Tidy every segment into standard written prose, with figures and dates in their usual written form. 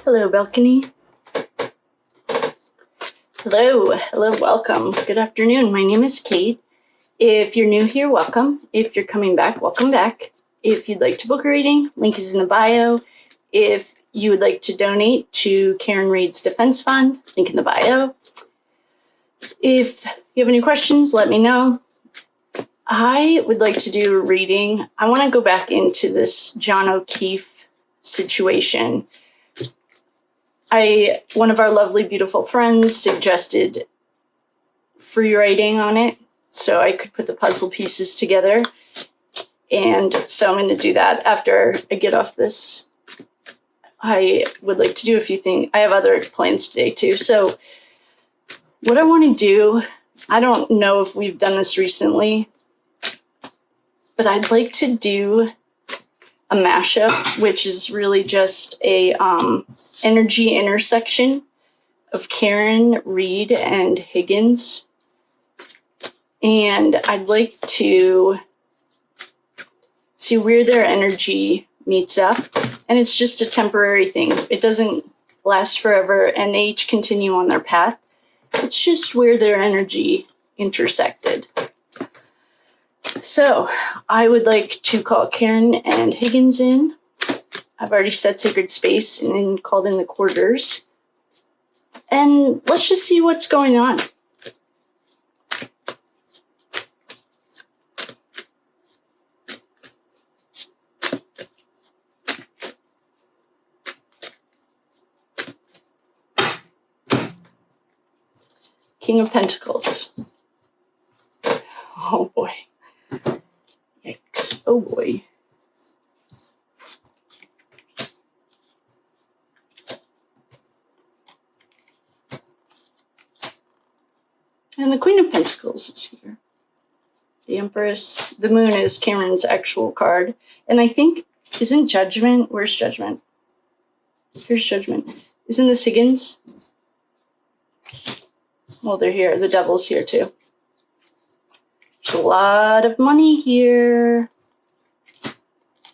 Hello, balcony. Hello, welcome. Good afternoon. My name is Kate. If you're new here, welcome. If you're coming back, welcome back. If you'd like to book a reading, link is in the bio. If you would like to donate to Karen Reed's Defense Fund, link in the bio. If you have any questions, let me know. I would like to do a reading. I want to go back into this John O'Keefe situation. One of our lovely, beautiful friends suggested free writing on it so I could put the puzzle pieces together. And so I'm going to do that after I get off this. I would like to do a few things. I have other plans today too. So what I want to do, I don't know if we've done this recently, but I'd like to do a mashup, which is really just a energy intersection of Karen, Reed, and Higgins. And I'd like to see where their energy meets up. And it's just a temporary thing. It doesn't last forever, and they each continue on their path. It's just where their energy intersected. So I would like to call Karen and Higgins in. I've already set sacred space and called in the quarters. And let's just see what's going on. King of Pentacles. Oh boy. Yikes. Oh boy. And the Queen of Pentacles is here. The Empress. The Moon is Cameron's actual card. And I think, isn't Judgment? Where's Judgment? Here's Judgment. Isn't this Higgins? Well, they're here. The Devil's here too. There's a lot of money here.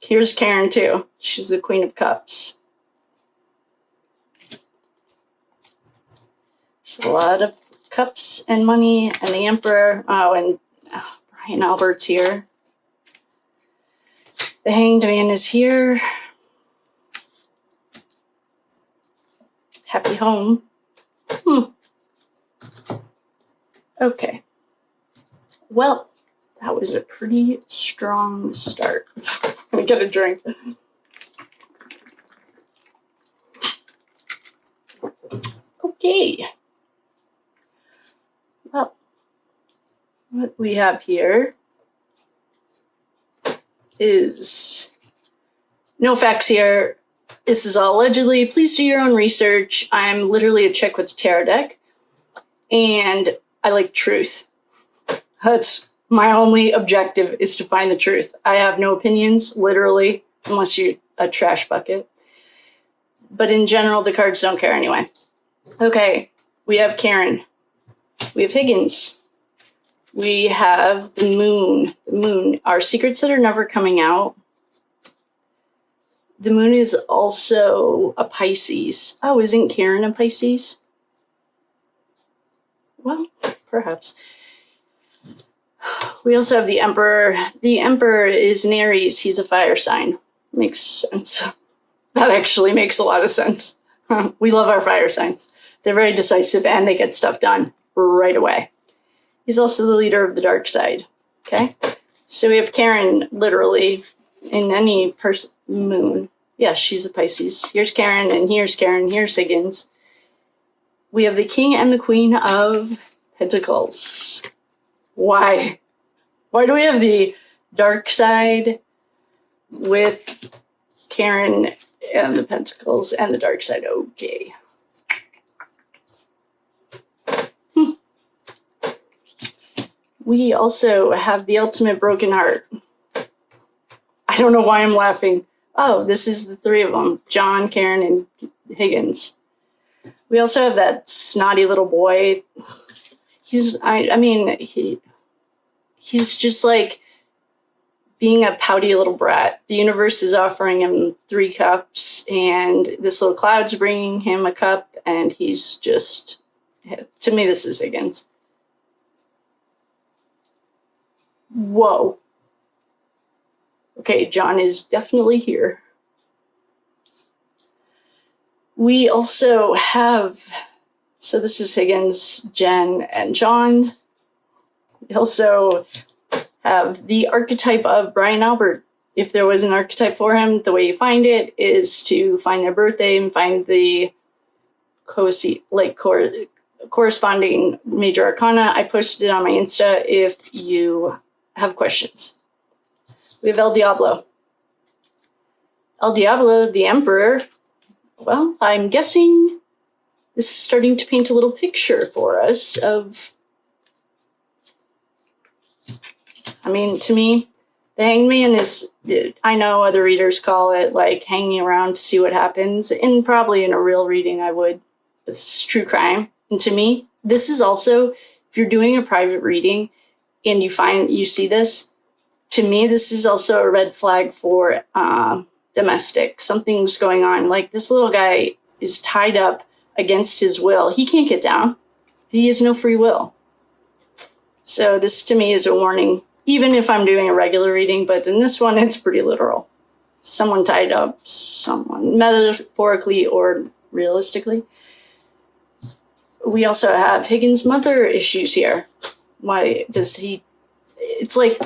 Here's Karen too. She's the Queen of Cups. There's a lot of cups and money, and the Emperor. Oh, and Brian Albert's here. The Hanged Man is here. Happy home. Okay. Well, that was a pretty strong start. I'm gonna get a drink. Okay. Well, what we have here is no facts here. This is all allegedly. Please do your own research. I'm literally a chick with a tarot deck, and I like truth. That's my only objective, is to find the truth. I have no opinions, literally, unless you're a trash bucket. But in general, the cards don't care anyway. Okay, we have Karen. We have Higgins. We have the Moon. The Moon, our secrets that are never coming out. The Moon is also a Pisces. Oh, isn't Karen a Pisces? Well, perhaps. We also have the Emperor. The Emperor is an Aries. He's a fire sign. Makes sense. That actually makes a lot of sense. We love our fire signs. They're very decisive and they get stuff done right away. He's also the leader of the dark side. Okay? So we have Karen, literally, in any person. Moon. Yeah, she's a Pisces. Here's Karen, and here's Karen. Here's Higgins. We have the King and the Queen of Pentacles. Why? Why do we have the dark side with Karen and the Pentacles and the dark side? Okay. We also have the ultimate broken heart. I don't know why I'm laughing. Oh, this is the three of them. John, Karen, and Higgins. We also have that snotty little boy. he's just like being a pouty little brat. The universe is offering him 3 cups, and this little cloud's bringing him a cup, and he's just, to me, this is Higgins. Whoa. Okay, John is definitely here. We also have, so this is Higgins, Jen, and John. We also have the archetype of Brian Albert. If there was an archetype for him, the way you find it is to find their birthday and find the corresponding major arcana. I posted it on my Insta if you have questions. We have El Diablo. El Diablo, the Emperor. Well, I'm guessing this is starting to paint a little picture for us of, I mean, to me, the Hangman is, I know other readers call it like hanging around to see what happens, and probably in a real reading I would. It's true crime. And to me, this is also, if you're doing a private reading and you see this, to me, this is also a red flag for domestic. Something's going on. Like, this little guy is tied up against his will. He can't get down. He has no free will. So this, to me, is a warning, even if I'm doing a regular reading, but in this one, it's pretty literal. Someone tied up, someone, metaphorically or realistically. We also have Higgins' mother issues here. Why does he, it's like,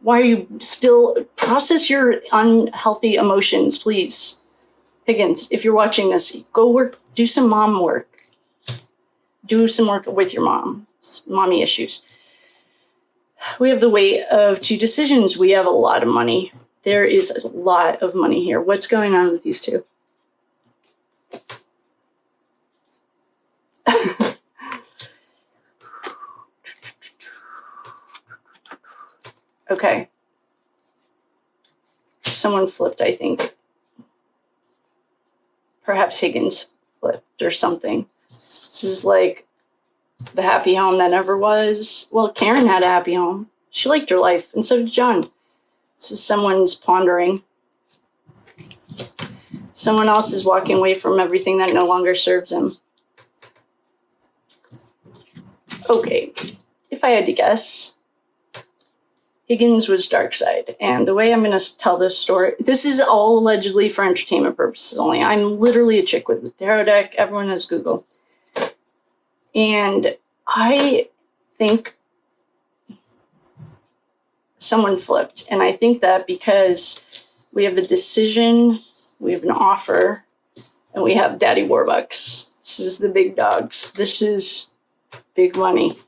why are you still, process your unhealthy emotions, please. Higgins, if you're watching this, go work, do some mom work. Do some work with your mom, mommy issues. We have the weight of 2 decisions. We have a lot of money. There is a lot of money here. What's going on with these 2? Okay. Someone flipped, I think. Perhaps Higgins flipped or something. This is like the happy home that never was. Well, Karen had a happy home. She liked her life, and so did John. This is someone's pondering. Someone else is walking away from everything that no longer serves him. Okay, if I had to guess, Higgins was dark side. And the way I'm going to tell this story, this is all allegedly for entertainment purposes only. I'm literally a chick with a tarot deck. Everyone has Google. And I think someone flipped. And I think that because we have a decision, we have an offer, and we have Daddy Warbucks. This is the big dogs. This is big money.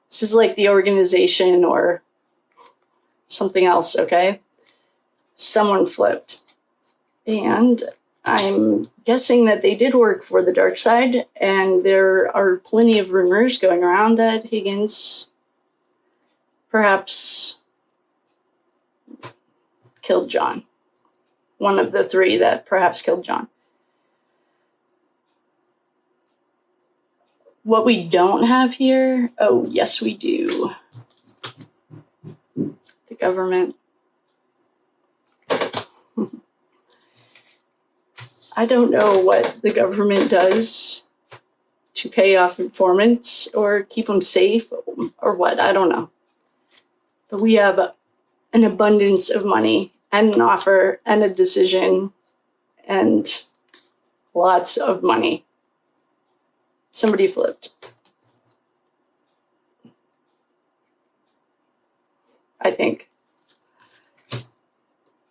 This is like the organization or something else, okay? Someone flipped. And I'm guessing that they did work for the dark side, and there are plenty of rumors going around that Higgins perhaps killed John. One of the 3 that perhaps killed John. What we don't have here, oh, yes, we do. The government. I don't know what the government does to pay off informants or keep them safe or what, I don't know. But we have an abundance of money and an offer and a decision and lots of money. Somebody flipped. I think.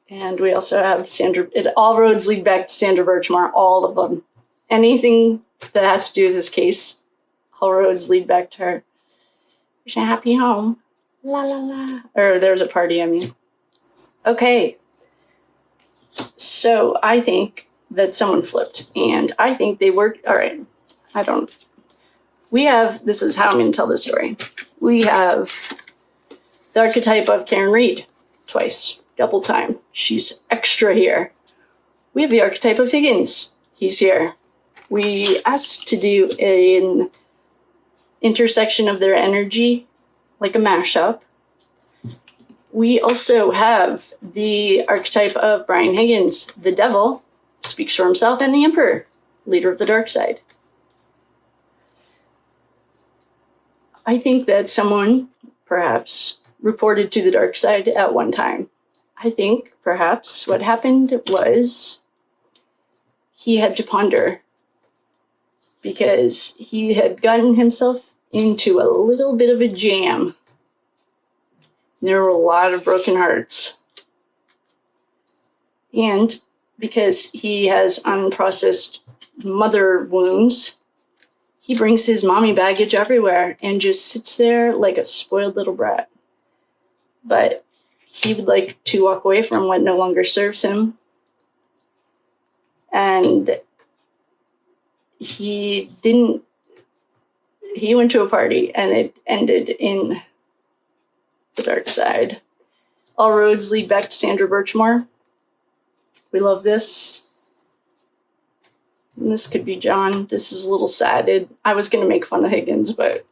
And we also have Sandra. All roads lead back to Sandra Birchmore, all of them. Anything that has to do with this case, all roads lead back to her. There's a happy home. La la la. Or there's a party, I mean. Okay. So I think that someone flipped. And I think they worked. All right. I don't. We have, this is how I'm going to tell this story. We have the archetype of Karen Reed twice, double time. She's extra here. We have the archetype of Higgins. He's here. We asked to do an intersection of their energy, like a mashup. We also have the archetype of Brian Higgins, the devil, speaks for himself, and the emperor, leader of the dark side. I think that someone perhaps reported to the dark side at one time. I think perhaps what happened was he had to ponder because he had gotten himself into a little bit of a jam. There were a lot of broken hearts. And because he has unprocessed mother wounds, he brings his mommy baggage everywhere and just sits there like a spoiled little brat. But he would like to walk away from what no longer serves him. And he went to a party and it ended in the dark side. All roads lead back to Sandra Birchmore. We love this. And this could be John. This is a little sad. I was going to make fun of Higgins, but...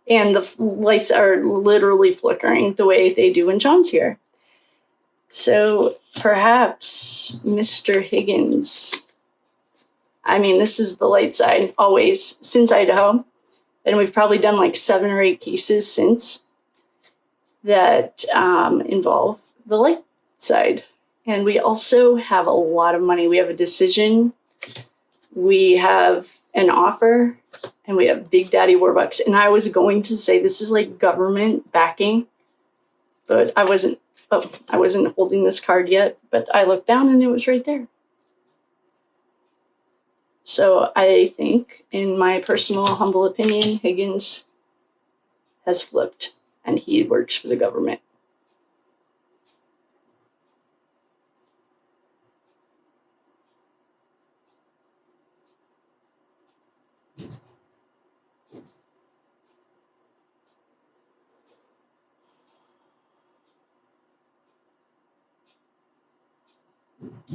And the lights are literally flickering the way they do when John's here. So perhaps Mr. Higgins... I mean, this is the light side, always, since Idaho. And we've probably done like 7 or 8 cases since that involve the light side. And we also have a lot of money. We have a decision. We have an offer. And we have Big Daddy Warbucks. And I was going to say this is like government backing. But I wasn't holding this card yet. But I looked down and it was right there. So I think, in my personal humble opinion, Higgins has flipped and he works for the government.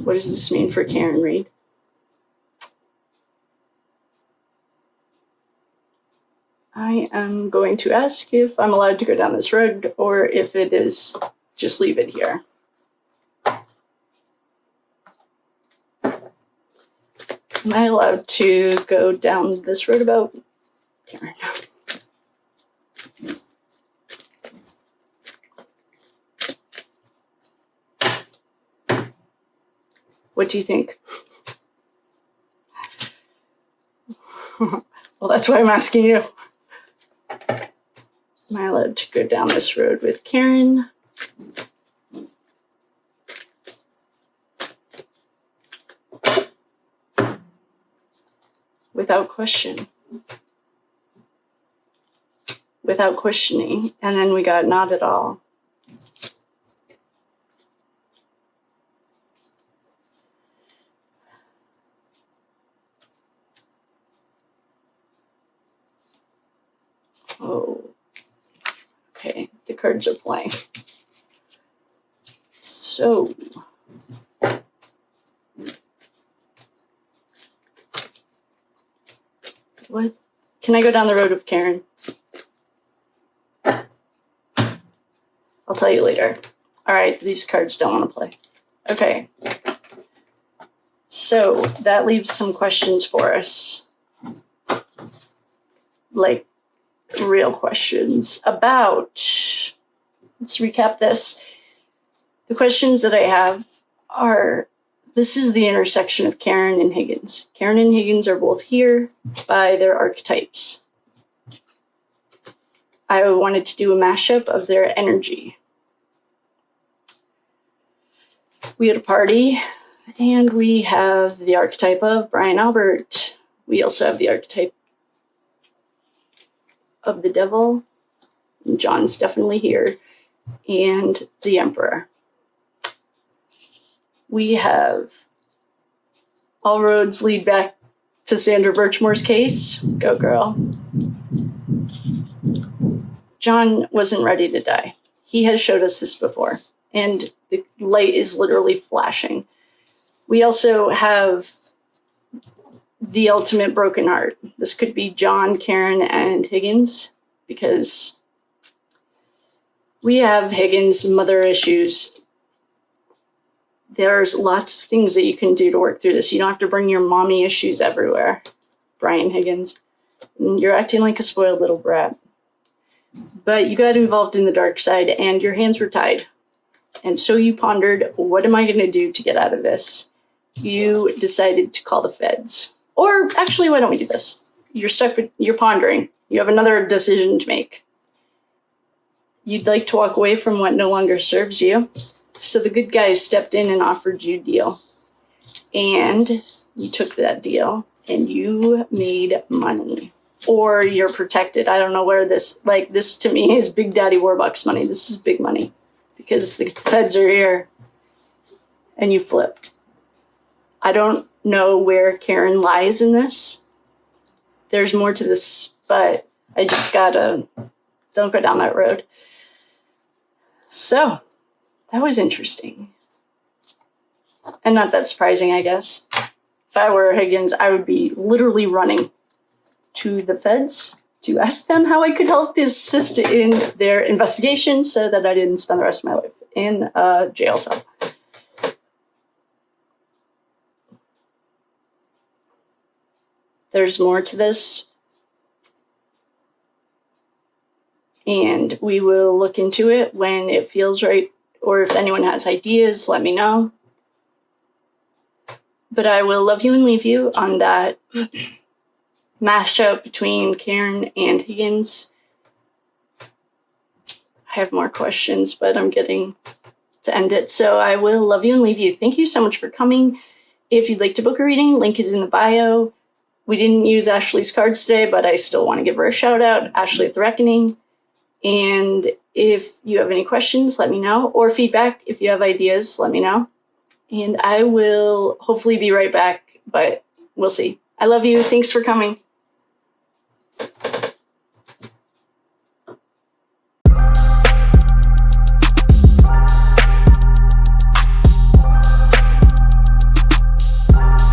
What does this mean for Karen Reed? I am going to ask if I'm allowed to go down this road or if it is just leave it here. Am I allowed to go down this road about Karen? What do you think? Well, that's why I'm asking you. Am I allowed to go down this road with Karen? Without question. Without questioning. And then we got not at all. Oh. Okay, the cards are playing. So, what? Can I go down the road with Karen? I'll tell you later. All right, these cards don't want to play. Okay. So, that leaves some questions for us. Like, real questions about, let's recap this. The questions that I have are, this is the intersection of Karen and Higgins. Karen and Higgins are both here by their archetypes. I wanted to do a mashup of their energy. We had a party, and we have the archetype of Brian Albert. We also have the archetype of the devil. John's definitely here. And the emperor. We have all roads lead back to Sandra Birchmore's case. Go girl. John wasn't ready to die. He has showed us this before. And the light is literally flashing. We also have the ultimate broken heart. This could be John, Karen, and Higgins, because We have Higgins, mother issues. There's lots of things that you can do to work through this. You don't have to bring your mommy issues everywhere, Brian Higgins. You're acting like a spoiled little brat. But you got involved in the dark side and your hands were tied. And so you pondered, what am I going to do to get out of this? You decided to call the feds. Or actually, why don't we do this? You're stuck with, you're pondering. You have another decision to make. You'd like to walk away from what no longer serves you. So the good guys stepped in and offered you a deal. And you took that deal and you made money. Or you're protected. I don't know where this, like, this to me is Big Daddy Warbucks money. This is big money because the feds are here and you flipped. I don't know where Karen lies in this. There's more to this, but I just gotta, don't go down that road. So that was interesting. And not that surprising, I guess. If I were Higgins, I would be literally running to the feds to ask them how I could help assist in their investigation so that I didn't spend the rest of my life in a jail cell. There's more to this. And we will look into it when it feels right. Or if anyone has ideas, let me know. But I will love you and leave you on that mashup between Karen and Higgins. I have more questions, but I'm getting to end it. So I will love you and leave you. Thank you so much for coming. If you'd like to book a reading, link is in the bio. We didn't use Ashley's cards today, but I still want to give her a shout out, Ashley at the Reckoning. And if you have any questions, let me know. Or feedback, if you have ideas, let me know. And I will hopefully be right back, but we'll see. I love you. Thanks for coming.